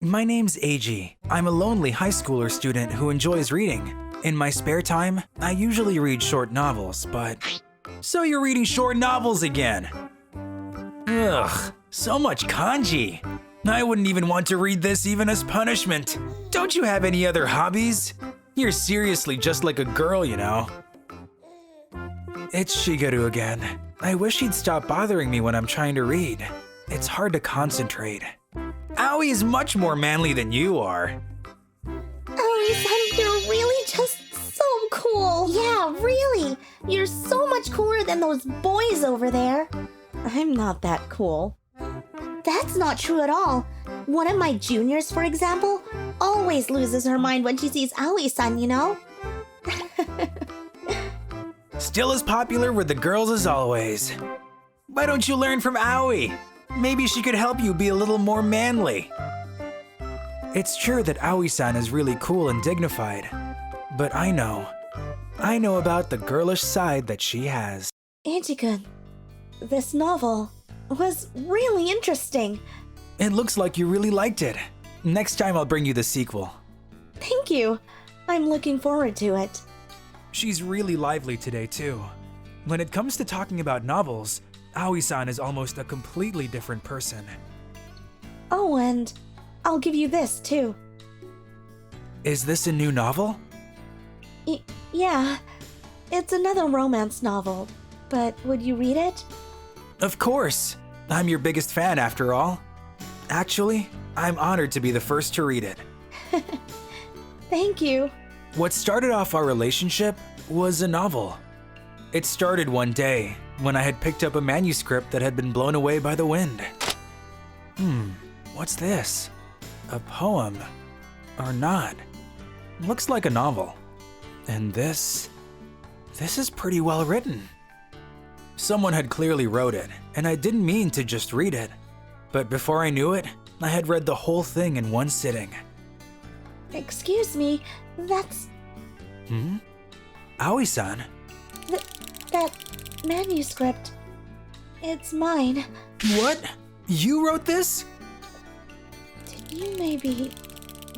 My name's Eiji. I'm a lonely high schooler student who enjoys reading. In my spare time, I usually read short novels, but... So you're reading short novels again? Ugh, so much kanji. I wouldn't even want to read this even as punishment. Don't you have any other hobbies? You're seriously just like a girl, you know. It's Shigeru again. I wish he'd stop bothering me when I'm trying to read. It's hard to concentrate. Aoi is much more manly than you are. Aoi-san, you're really just so cool. Yeah, really. You're so much cooler than those boys over there. I'm not that cool. That's not true at all. One of my juniors, for example, always loses her mind when she sees Aoi-san, you know? Still as popular with the girls as always. Why don't you learn from Aoi? Maybe she could help you be a little more manly. It's true that Aoi-san is really cool and dignified, but I know about the girlish side that she has. Eiji-kun, this novel was really interesting. It looks like you really liked it. Next time I'll bring you the sequel. Thank you. I'm looking forward to it. She's really lively today too. When it comes to talking about novels, Aoi-san is almost a completely different person. Oh, and I'll give you this too. Is this a new novel? Yeah, it's another romance novel, but would you read it? Of course. I'm your biggest fan after all. Actually, I'm honored to be the first to read it. Thank you. What started off our relationship was a novel. It started one day when I had picked up a manuscript that had been blown away by the wind. What's this? A poem? Or not? Looks like a novel. And this is pretty well written. Someone had clearly wrote it, and I didn't mean to just read it. But before I knew it, I had read the whole thing in one sitting. Excuse me, that's... Aoi-san? That manuscript. It's mine. What? You wrote this? Did you maybe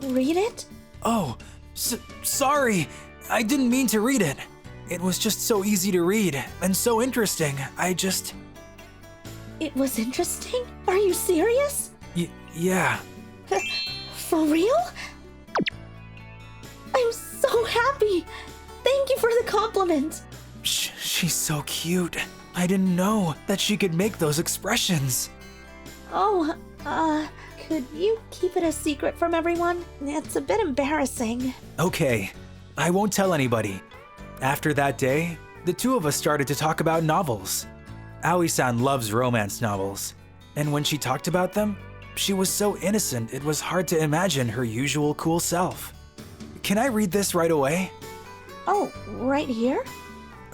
read it? Oh, sorry. I didn't mean to read it. It was just so easy to read and so interesting. It was interesting? Are you serious? Yeah. For real? I'm so happy. Thank you for the compliment. She's so cute. I didn't know that she could make those expressions. Oh, could you keep it a secret from everyone? It's a bit embarrassing. Okay, I won't tell anybody. After that day, the two of us started to talk about novels. Aoi-san loves romance novels, and when she talked about them, she was so innocent it was hard to imagine her usual cool self. Can I read this right away? Oh, right here?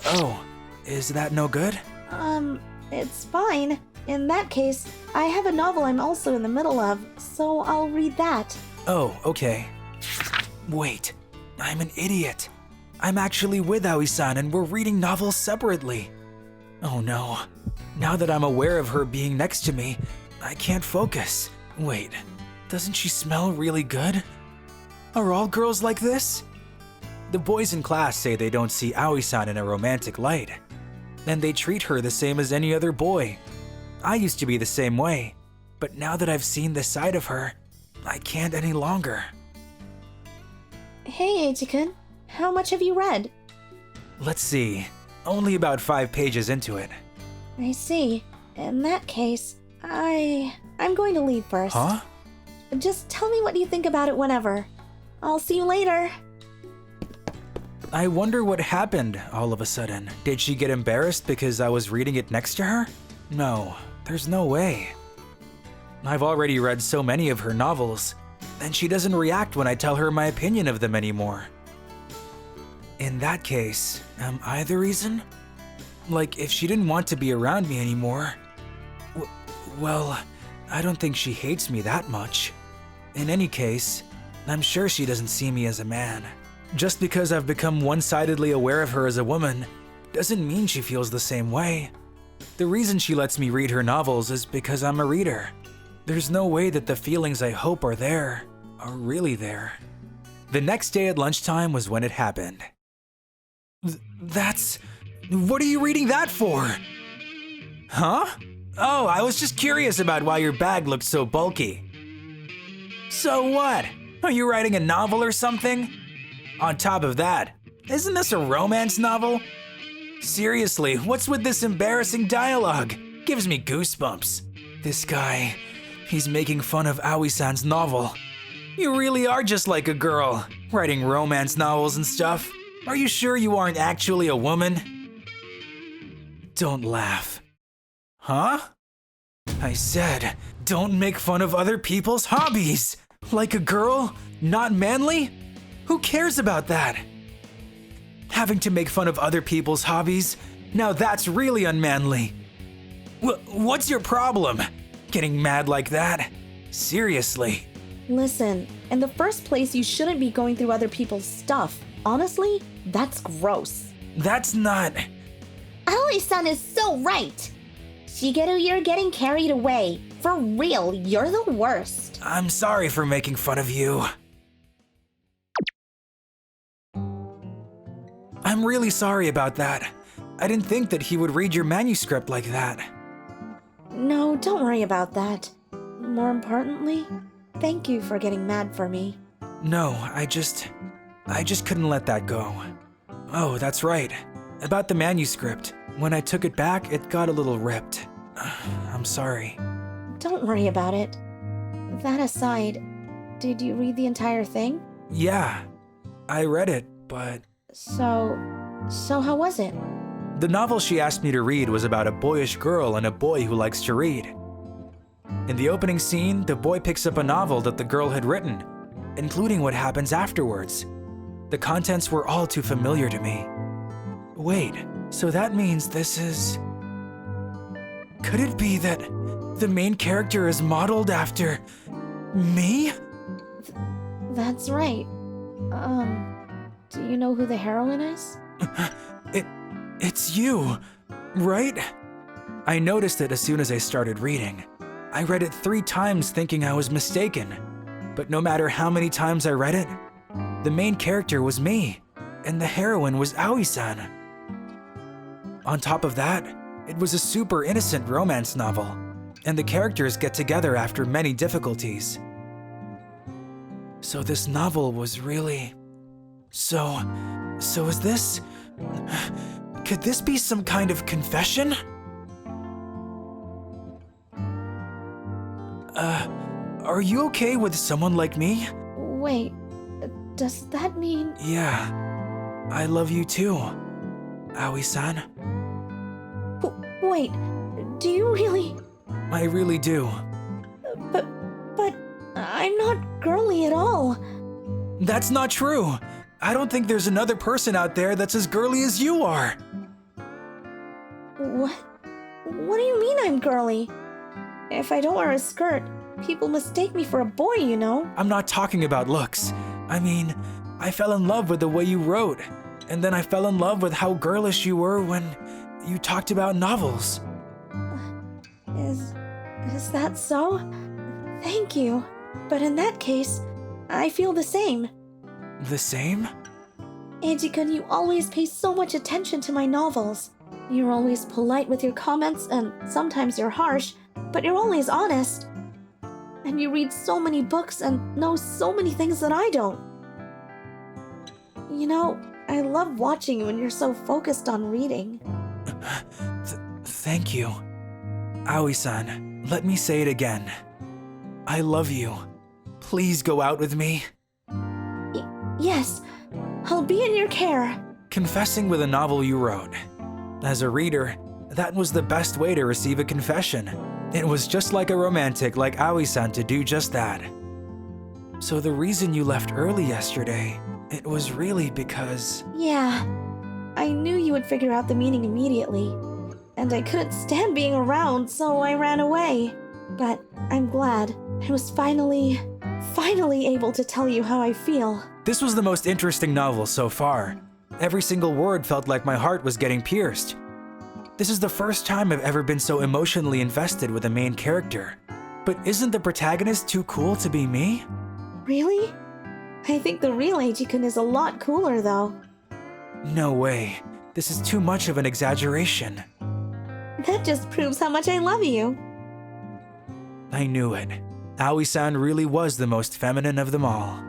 Oh, is that no good? It's fine. In that case, I have a novel I'm also in the middle of, so I'll read that. Oh, okay. Wait, I'm an idiot. I'm actually with Aoi-san and we're reading novels separately. Oh no. Now that I'm aware of her being next to me, I can't focus. Wait, doesn't she smell really good? Are all girls like this? The boys in class say they don't see Aoi-san in a romantic light, and they treat her the same as any other boy. I used to be the same way, but now that I've seen this side of her, I can't any longer. Hey, Eiji-kun. How much have you read? Let's see. Only about 5 pages into it. I see. In that case, I'm going to leave first. Huh? Just tell me what you think about it whenever. I'll see you later. I wonder what happened all of a sudden. Did she get embarrassed because I was reading it next to her? No, there's no way. I've already read so many of her novels, and she doesn't react when I tell her my opinion of them anymore. In that case, am I the reason? Like, if she didn't want to be around me anymore... Well, I don't think she hates me that much. In any case, I'm sure she doesn't see me as a man. Just because I've become one-sidedly aware of her as a woman doesn't mean she feels the same way. The reason she lets me read her novels is because I'm a reader. There's no way that the feelings I hope are there are really there. The next day at lunchtime was when it happened. What are you reading that for? Huh? Oh, I was just curious about why your bag looked so bulky. So what? Are you writing a novel or something? On top of that, isn't this a romance novel? Seriously, what's with this embarrassing dialogue? Gives me goosebumps. This guy, he's making fun of Aoi-san's novel. You really are just like a girl, writing romance novels and stuff. Are you sure you aren't actually a woman? Don't laugh. Huh? I said, don't make fun of other people's hobbies. Like a girl? Not manly? Who cares about that? Having to make fun of other people's hobbies? Now that's really unmanly. What's your problem? Getting mad like that? Seriously. Listen, in the first place, you shouldn't be going through other people's stuff. Honestly, that's gross. That's not... Aoi-san is so right. Shigeru, you're getting carried away. For real, you're the worst. I'm sorry for making fun of you. I'm really sorry about that. I didn't think that he would read your manuscript like that. No, don't worry about that. More importantly, thank you for getting mad for me. No, I just couldn't let that go. Oh, that's right. About the manuscript. When I took it back, it got a little ripped. I'm sorry. Don't worry about it. That aside, did you read the entire thing? Yeah, I read it, but... So how was it? The novel she asked me to read was about a boyish girl and a boy who likes to read. In the opening scene, the boy picks up a novel that the girl had written, including what happens afterwards. The contents were all too familiar to me. Wait, so that means this is... Could it be that the main character is modeled after... me? That's right. Do you know who the heroine is? It's you, right? I noticed it as soon as I started reading. I read it 3 times thinking I was mistaken. But no matter how many times I read it, the main character was me, and the heroine was Aoi-san. On top of that, it was a super innocent romance novel, and the characters get together after many difficulties. So this novel was really... So is this... Could this be some kind of confession? Are you okay with someone like me? Wait, does that mean... Yeah, I love you too, Aoi-san. Wait, do you really... I really do. But I'm not girly at all. That's not true. I don't think there's another person out there that's as girly as you are. What do you mean I'm girly? If I don't wear a skirt, people mistake me for a boy, you know? I'm not talking about looks. I mean, I fell in love with the way you wrote, and then I fell in love with how girlish you were when you talked about novels. Is that so? Thank you. But in that case, I feel the same. The same? Eiji-kun, you always pay so much attention to my novels. You're always polite with your comments, and sometimes you're harsh, but you're always honest. And you read so many books and know so many things that I don't. You know, I love watching you when you're so focused on reading. Thank you. Aoi-san, let me say it again. I love you. Please go out with me. Yes, I'll be in your care. Confessing with a novel you wrote. As a reader, that was the best way to receive a confession. It was just like a romantic like Aoi-san to do just that. So the reason you left early yesterday, it was really because... Yeah, I knew you would figure out the meaning immediately. And I couldn't stand being around, so I ran away. But I'm glad. I was finally able to tell you how I feel. This was the most interesting novel so far. Every single word felt like my heart was getting pierced. This is the first time I've ever been so emotionally invested with a main character. But isn't the protagonist too cool to be me? Really? I think the real Eiji-kun is a lot cooler though. No way. This is too much of an exaggeration. That just proves how much I love you. I knew it. Aoi-san really was the most feminine of them all.